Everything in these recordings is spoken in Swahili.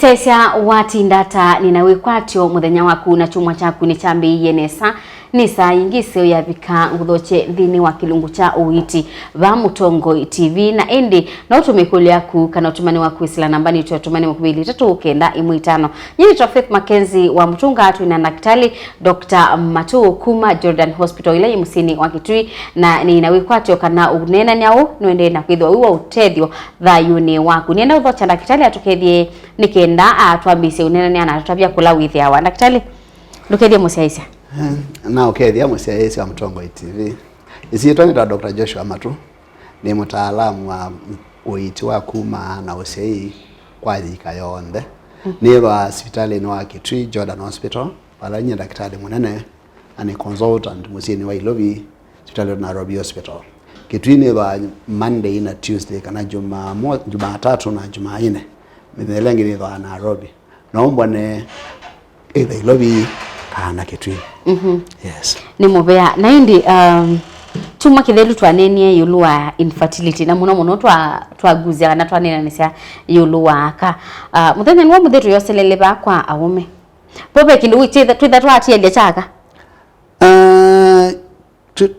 Musesia wati ndata ninawekwatyo muthenya waku na chumwa chaku ni chambi yenesa ni saa ingise ya vika nguthoche thini wa kilungu cha Uiiti va Mutongo TV na endi na utumikuli yaku kana utumani waku isila nambani tu utumani mkubili 315 nyini Faith Mackenzie wa Mutunga atu ina daktari Dr. Matu Kuma Jordan Hospital ile musini wa Kitui na ninawekwatyo kana unena nyao nuende na kwithwa uwa utethyo thayuni waku nienda uthocha daktari atukethie nikenda atwambise unena ni anatabia kula withi awa daktari ndukedia musiaisa na ukethia musiaisa wa Mutongo TV isiitwa ni Dr. Joshua Matu ni mtaalamu wa Uiiti wa kuma na usei kwa thika yonthe ni wa hospitali ni wa Kitui Jordan Hospital pala nye daktari munene ani consultant musini wa Ilobi hospitali na Nairobi Hospital Kitui ni wa Monday na Tuesday kana Jumatatu na Jumanne mithelengi ni wa Nairobi naomba ne either Ilobi kana Kitui yes ni mubea na indi chuma kithelu twanenie yuluwa infertility na muno twaguzia kana twanena nisia yuluwa ka muthenya nwa muthetu yoselele ba kwa aume pope kindu withe twitha twatiende chaka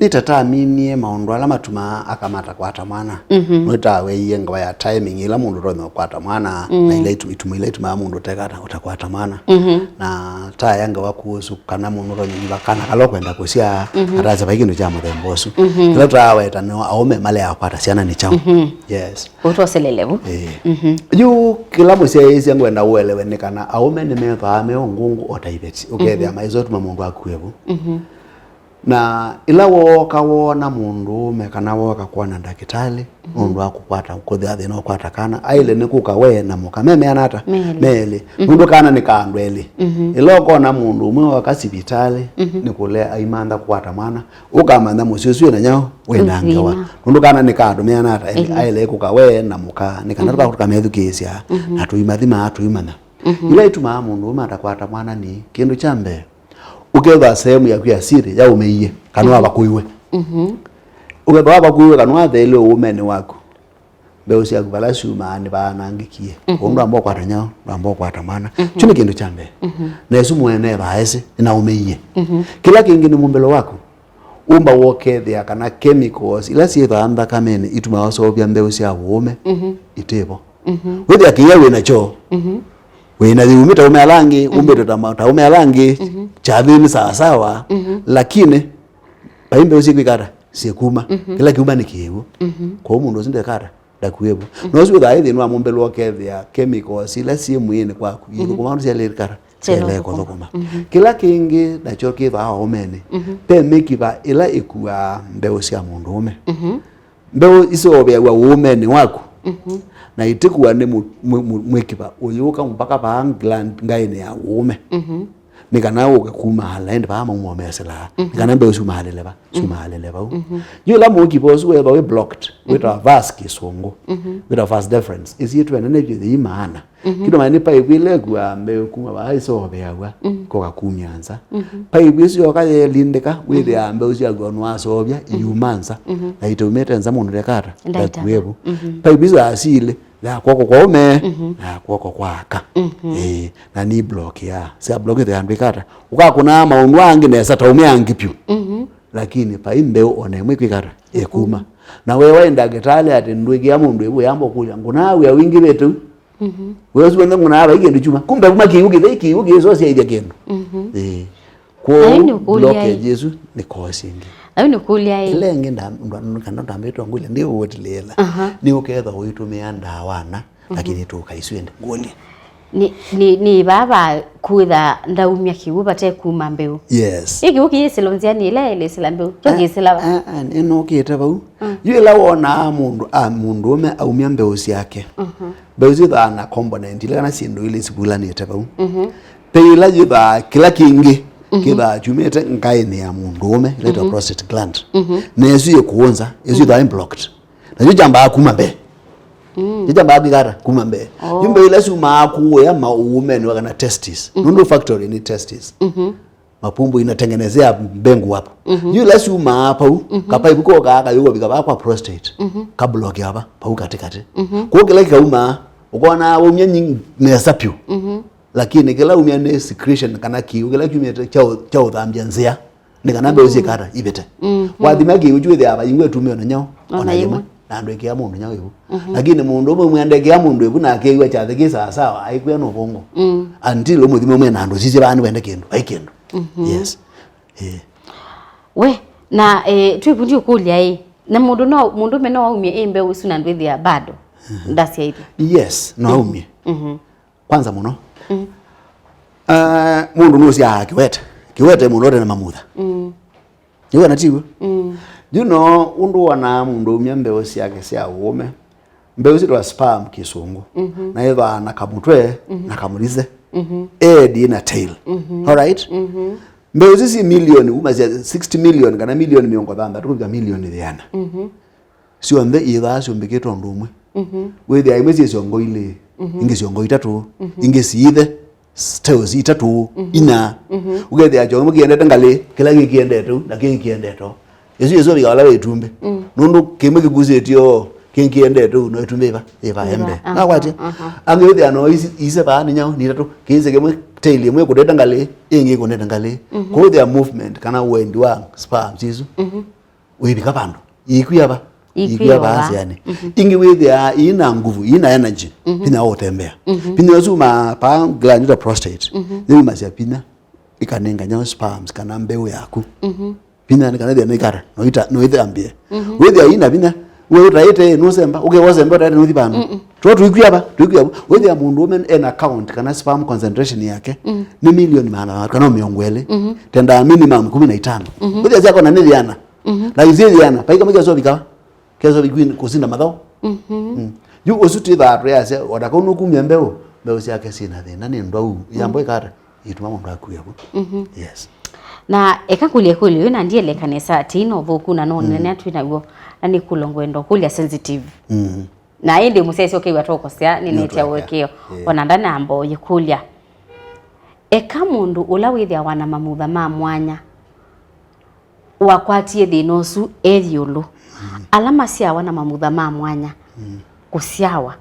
nitataaminie maundu ala matuma akamata kwata mwana mwitawe yenga ya timing ila mundu ronyo kwata mwana na ile ituma ile ituma mundu tekata utakwata mwana na ta yanga wakuhusu kana mundu ronyo bakana kalokwenda kusia araza bakindu cha murembosu ila tawe tano aume male akwata siana ni chao yes utoselelevu yu kila musia yesi yangu enda uelewe nikana aume nimetha ameongungu otaibeti ukethia maizo tuma mundu akuevu na ila woka wona mundu mekana woka kuona ndakitali mundu akukwata ukothia thina ukwata kana aile nikuka we na mukameme anata meli mundu kana nikandweli ila ukona mundu umwe wakasibitali nikule aimanda kukwata mwana ukamanda musiswe na nyao wenangewa mundu kana nikando me anata aile kuka we na muka nikana tukamethukesia atuimathima atuimana ila ituma mundu umata kwata mwana ni kindu chambe uketha sehemu ya kuya siri ya umeiye kanwa bakuiwe uketha bakuiwe kanwa thele umene wako beusi akubala shuma ni banangikie undu ambao kwata nyao ambao kwata mana chini kindu chambe na yesu mwene baese na umeiye kila kingine mumbelo wako umba wokethia kana chemicals ila sietha anda kamene ituma wasobya mbeusi ya ume itebo wethi akiyewe na cho wena umita umealangi umbito ta alangi chathini sawa sawa lakini paimbe usikwikara sikuma kila kiuma ni kiwu kwa mundu usinde kara dakuebu no su thaithi no amumbelo okethia chemicals ila si mwini kwa kuyiku kuma ndu yale kara sele ko thokoma kila kingi nacho kitha omene pe mekiva ila ikua mbeo cia mundu ume mbeo isobya wa umene wako na itikuwa ni mwekipa uyuka mpaka pa gland ngaine ya ume nikana ukuma halaende ba mumomesela nikana mbe usumahaleleba sumahaleleba yula mukipo suweba we blocked with a vast kisongo with a vast difference is it when energy the imana kido mani pa ibile kwa mbe kuma ba isobe yawa ko kakunyanza pa ibisi yokaye lindeka with ya mbe usiagwa nwasobya yumanza na itometenza mundu rekata ndakuebu pa ibisi asile la kwako kwa ume na kwako kwaka na ni block ya sia block the andikata ukakuna maundu wangi nesa ta ume angipyu lakini pa imbe one mwikwikata ekuma na wewe wenda getale ati ndwigi ya mundu ebu yambo kulya ngunawe wingi betu wewe usiwenda ngunawe igendo chuma kumbe kuma kiugi zo sia ile kendo kwa block Yesu ni kosingi ayo kulia ile ngenda ndo ndambeto ngule ndio wotilela ni uketha uitumia ndawana lakini tukaiswende ngoli ni baba kuitha ndaumia kiuba te kuma mbeu yes iki yeselonzia ni ile selambeu togisela eno kieta bau yela wona mundu ume aumia mbeu yake mbeu zithana component ile kana sindu ile sibula ni tabau peila yitha kila kingi kiba jumete ngaine ya mundu ume ile prostate gland nesu yekuonza yesu da blocked na jamba akumambe jamba agara kumambe yumbe ile suma aku ya maume ni wakana testis nundu factory ni testis mapumbu inatengenezea mbengu hapo yule suma hapo kapa ibuko kaka yuko bikaba kwa prostate ka block hapa pau katikati kwa kile kauma ukona umya nyingi nesapyo lakini kila umya ne secretion kana kiu kila kiumya cha uthambia nzia nikana mbeuzi kara ibete wathima ki ujuithe aba ingwe tumio na nyao ona yimwe na ndo ikia mundu nyao ibu lakini mundu umwe mwende kia mundu ibu na kiwa cha thiki sawa aikwe no bongo until umuthima umwe na ndo sisi bani wende kindu aikendo yes we na twibundi ukulia na mundu meno waumie imbe usu na ndwithia bado ndasi hivi yes no waumie kwanza muno mundu nusi kiwete mundu ore na mamutha yuwa natiwe you know undu wana mundu umya mbeo siake sia ume mbeo zitwa sperm kisungu na eva na kamutwe na kamulize head na tail all right mbeo zisi milioni umazia 60 million kana milioni miongo thanda tukubika milioni thiana sio nthe itha sio mbikitwa ndumwe wethi aimwe ciongo ile ingi ciongo itatu ingi siithe stews itatu ina ugethi ajo mugiendete ngali kila gikiendetu na gikiendeto yesu bigala wetumbe nundu kimwe kiguzetio kinkiendetu no itumbe eva embe na kwati angethi ano ise ba nyao ni tatu kize kimwe tail imwe kudeta ngali ingi kudeta ngali ko their movement kana wendi wa sperm zizu webika pando ikuyaba yani ingi wethia ina nguvu ina energy pina otembea pina zuma pa glandular prostate zima sia pina ikanenga nyao sperms kana mbeu yaku pina kana dia nikara noita ambie wethia ina pina we utaite no semba wazemba utaite no thibano tukuyaba wethia mundu women an account kana sperm concentration yake ni milioni maana kana miongwele tenda minimum 15 wethia zako na niliana na iziliana paika moja zo bikawa kezo bigwin kuzinda madhao yu osuti tha rease odaka unukumya mbeo siake sina thina ni ndwa yambo ikara ituma mundu akuyabo yes na ekakulie kuli na ndiye lekanesa tino voku na no nene atwina go na ni kulongwendo kulia sensitive na indi musesi okay watokosya ni netia wekeo ona ndana ambo yikulia eka mundu ulawithia wana mamutha ma mwanya wakwatie thinosu ethiulu alama cia wana mamutha ma mwanya kusiawa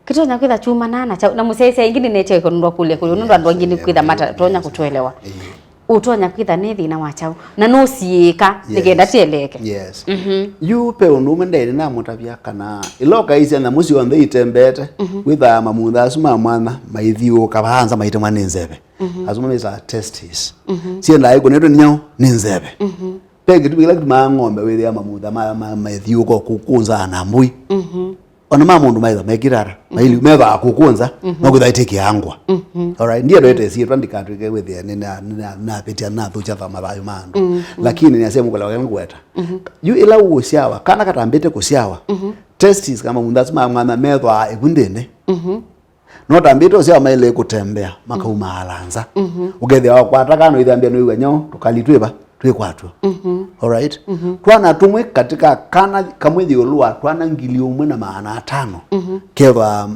kitonya kwitha chuma na musese ingine netia ikonundwa kulia nundu andu angini kwitha mata tonya kutuelewa utonya kwitha ni thina wachao na no siika nigenda tieleke yes you pe undume ndene na mutavia kana iloka isi na musi on the itembete kwitha mamutha asuma mwana maithio kabanza maite mwana nzebe azuma mesa testis sienda aiko neto nyao ni nzebe pege tubila kuma ngombe wethia mamutha maithio ko kukunza na mbui ona mamundu maitha mekirara maili meva kukunza no kuthaite kiangwa all right ndiye ndoete si twandikatwike wethia na petia na thucha thama bayo mandu lakini ni asemu kula ngweta yu ila usiawa kana katambete kusiawa testis kama mundasima mwana methwa ibundene no tambito usiawa maile kutembea makauma alanza ugethia wakwata kana ithambia no iwanyo tukalitweba twekwatua all right twana tumwe katika kana kamwethi olua twana ngili umwe na maana 5 keva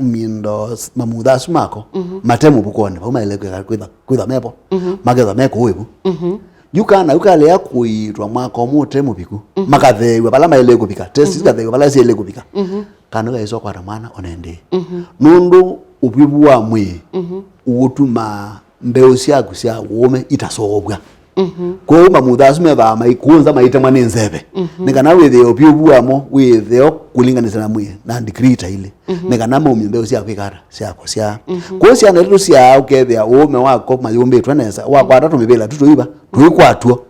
mindo mamutha sumako matemu bukone bauma ile kwitha mepo magetha meko webu yukana ukale yakuitwa mwako mutemu biku makathewa bala maile kubika test kathewa bala siele kubika kana gaiso kwa mwana onende nundu ubibu wa mwi utuma mbeo ciaku cia ume itasogwa ko mamutha sumeva maikunza maite mwana nzebe nikana withe obiubuamo withe kulinganisa na mwi na dikrita ile nikana mo mbeo ciaku ikara ciako cia ko cia na ritu cia ukethia ume wako mayumbitwe nesa wakwata tumibela tutoiba tuikwatwo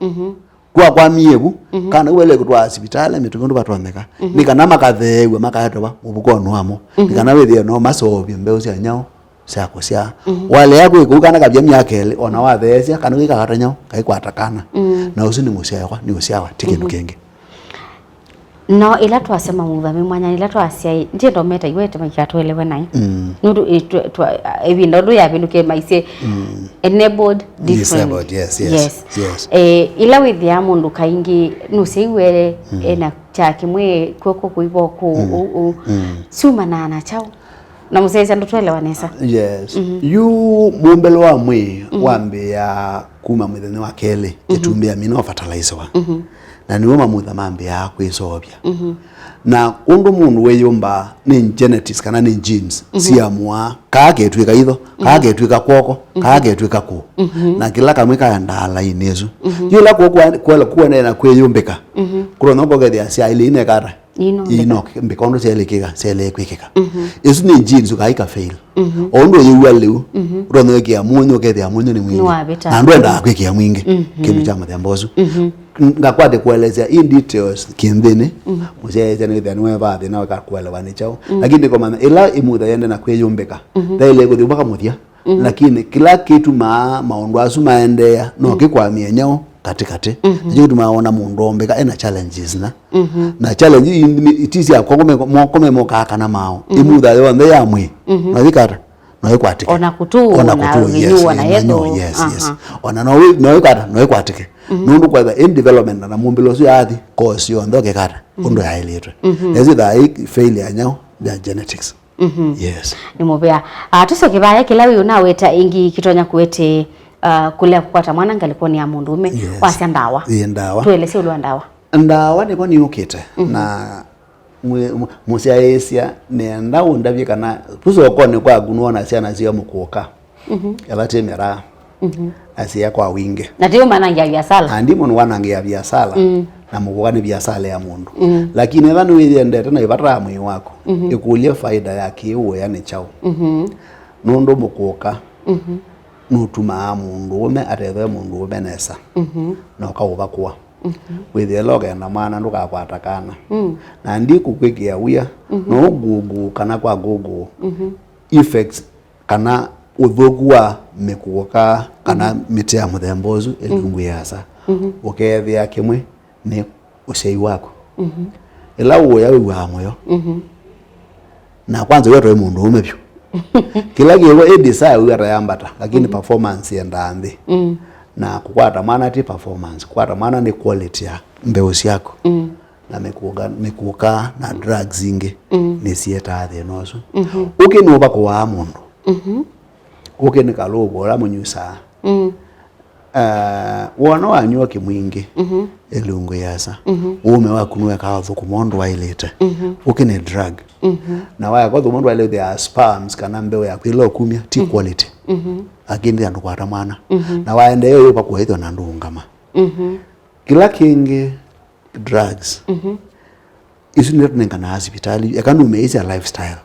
kwa miebu kana wele kutwa hospitali mitundu batwameka nikana makathewa makatoba ubukono amo nikana withe no masobi mbeo cia nyao sako cia wale yako ikukana kabya myakele ona wathecia kana wikagata nyao kaikwatakana na usu ni musiawa tikindu kenge no ila twasema muthami mwanya ila twasia ndiye ndo meta iwete makatwelewe nai nundu evinda ndo yavinduke maise enabled different yes ila withia mundu kaingi nusiwele ena chake mwe koko kuibo ku suma na chao na musesa ndotwelewa nesa yes you mumbelo wa mwe wambe ya kuma mwithene wa kele etumbia mino fertilizer na niwe mamutha mambe ya kwisobya na undu mundu weyumba ni genetics kana ni genes siamua kagetwika itho kagetwika kwoko kagetwika ku na kila kamwe kaenda inezu yula kwela kuone na kweyumbika kurono kogethia cia ile ine kara ino mbikondo cia lekeka sele kwekeka isu ni genes ukaika fail ondo yewa leu rono yekia munyo kethia munyo ni mwingi na ndwenda kwekia mwingi kindu cha mathembozu ngakwate kuelezea in details kindini museze ni thani we bathi na wakakuelewa ni chao lakini kwa maana ila imutha yende na kweyumbika daile kuthibaka muthia lakini kila kitu maondo asu maendea no kikwamia nyao katikati ndio tumaona mundu ombeka ena challenges na challenge itisi ya kome mokaka na mao imutha yonde ya mwi na vikara no ikwatike ona kutu na yedo yes ona no ikwatike nundu kwa in development na mumbilo su yathi cause yo ndoke kara undu ya ilitwe ezi da failure nyao ya genetics yes ni mubea tusoke baya kila uyu na weta ingi kitonya kuwete kulea kukwata mwana ngalikuwa ni ya mundume wasi ndawa ndawa tueleze ulu ndawa ni kwa niukite na musiaesia nenda undavye kana puso kone kwa gunuona siana zia mukuoka yabate mera asia kwa winge na ndio maana ya biasala ndimo ni wanangia biasala na mukuoka ni biasala ya mundu lakini thanu wiyendete na ibatra mwi wako ikulie faida yake uwe yani chao nundu mukuoka nutuma mundu ume atethe mundu ume nesa na ukauba withie loge na mwana ndukakwatakana na ndi kukwikia wia no gugu kana kwa gugu effects kana uthugu wa mikuoka kana miti ya muthembozu elungu yasa ukethia kimwe ni usei wako ila uya wa moyo na kwanza wewe mundu ume pyo kila kiyo desire uya yambata lakini performance yenda ndi na kukwata mwana ti performance kukwata mwana ni quality ya mbeusi yako na mikuka na drugs inge ni sieta athe noso ukinuba kwa mundu ukini kalubo la munyusa wona wanywa kimwingi elungu yasa ume wakunwe ka thuku mundu wailite ukini drug na waya kwa mundu wailite ya sperms kana mbeo ya kwilo kumya ti quality akindi andu kwata mwana na waende yo pa kuhithwa na ndungama kila kingi drugs isu ndio tunengana hospitali yakanu umeisha lifestyle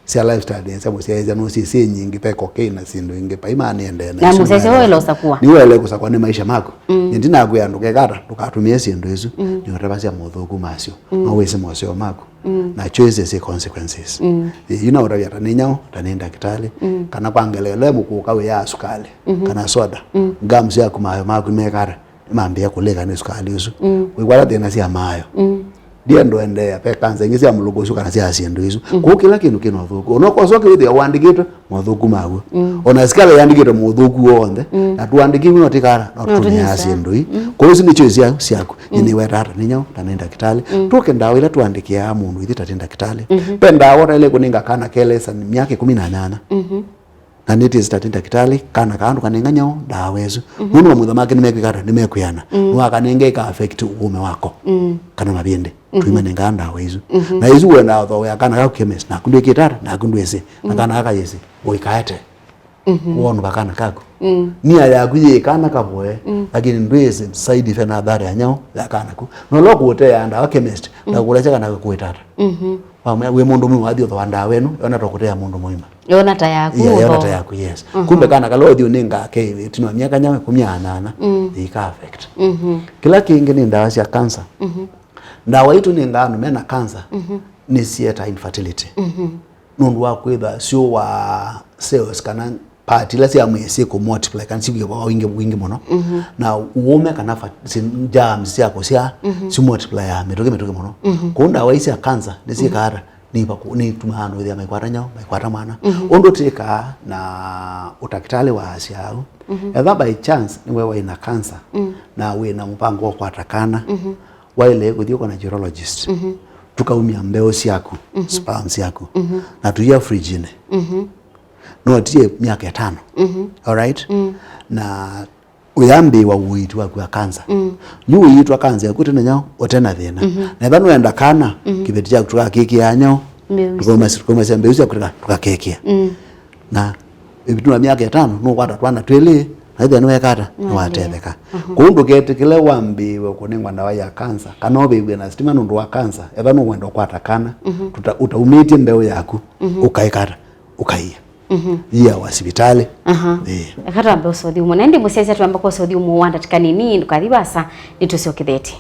sia lifestyle yenza musiaiza no sisi nyingi pe cocaine na sindo inge pa imani ende na musese welo sakwa ni wele kusakwa ni maisha mako ndina kuya ndukekata tukatumia sindo isu ni utabasia muthuku masio no wese mosio mako na choices consequences ina urabi ataninyao tanenda kitale kana kwangelele mukuka we ya sukali kana soda gams ya kumayo mako mekara mambia kulega ni sukali isu we kwala tena sia mayo dia ndo endea pe kanza ngisi ya mulugosu kana sia asiendo isu ko kila kindu kino thuku onokosoke with ya wandikito muthuku magu ona skala yandikito muthuku wonde atuandikiwe notikara no tunya asiendo i ko isu ni choice yako ni werara ninyo tanenda kitale toke ndawa ila tuandikia mundu ithita tenda kitale pe ndawa ile kuninga kana kelesa ni miaka 18 na niti zitatenda kitali kana kandu kanenganyao dawezu nuno muthamaki nimekikara nimekuyana nwakanenge ka affect uume wako kana mabiende tuimenenga ndawa izu na izu wenda tho ya kana ka chemist na kundu kitara na kundu ese na kana aka yese boikaete wonu bakana kako nia ya kuye kana kaboe lakini ndweze side effect na dhara ya nyao ya kana ku no lokuote ya ndawa chemist na kulecha kana kuitara we mundu mwe wathi tho ndawa wenu ona tokutea mundu muima yona tayaku yona tayaku yes kumbe kana kalodi uninga ke tino miaka nyame 18 ika affect kila kingi ni ndawa cia cancer ndawa itu ni ngano mena cancer ni sieta infertility nundu wa kwitha sio wa cells kana part la cia mwese ko multiply kan sibye kwa wingi muno na uome kana germs cia ko cia si multiply ya metoke muno ko ndawa cia cancer ni cia kara ni tumahano with ya maikwata mwana ondo tika na utakitali wa asiao either by chance ni wewe ina cancer na we na mpango wa kwatakana wale kuthio kwa urologist tukaumia mbeo yako sperms yako na tuya fridge ne no tie miaka 5 all right na uyambi wa uiiti wa kwa kansa ni uiiti wa kansa yakuti nanya otena thina na thanu enda kana kibeti cha kutoka keki yanyo tukoma sembe usia kutoka keki na ibitu miaka 5 no kwata twana twele na ithe no ekata no watebeka kundu ketikile wambiwe kuningwa ndawa ya kansa kana obewe na stima nundu wa kansa ethanu wenda kwata kana utaumitie mbeu yaku ukaikata ukaia iya wasibitali akata mbeu sodhiumo na ndi musiasia tuamba kwa sodhiumo wanda tikanini ndukathibasa nitusiokitheti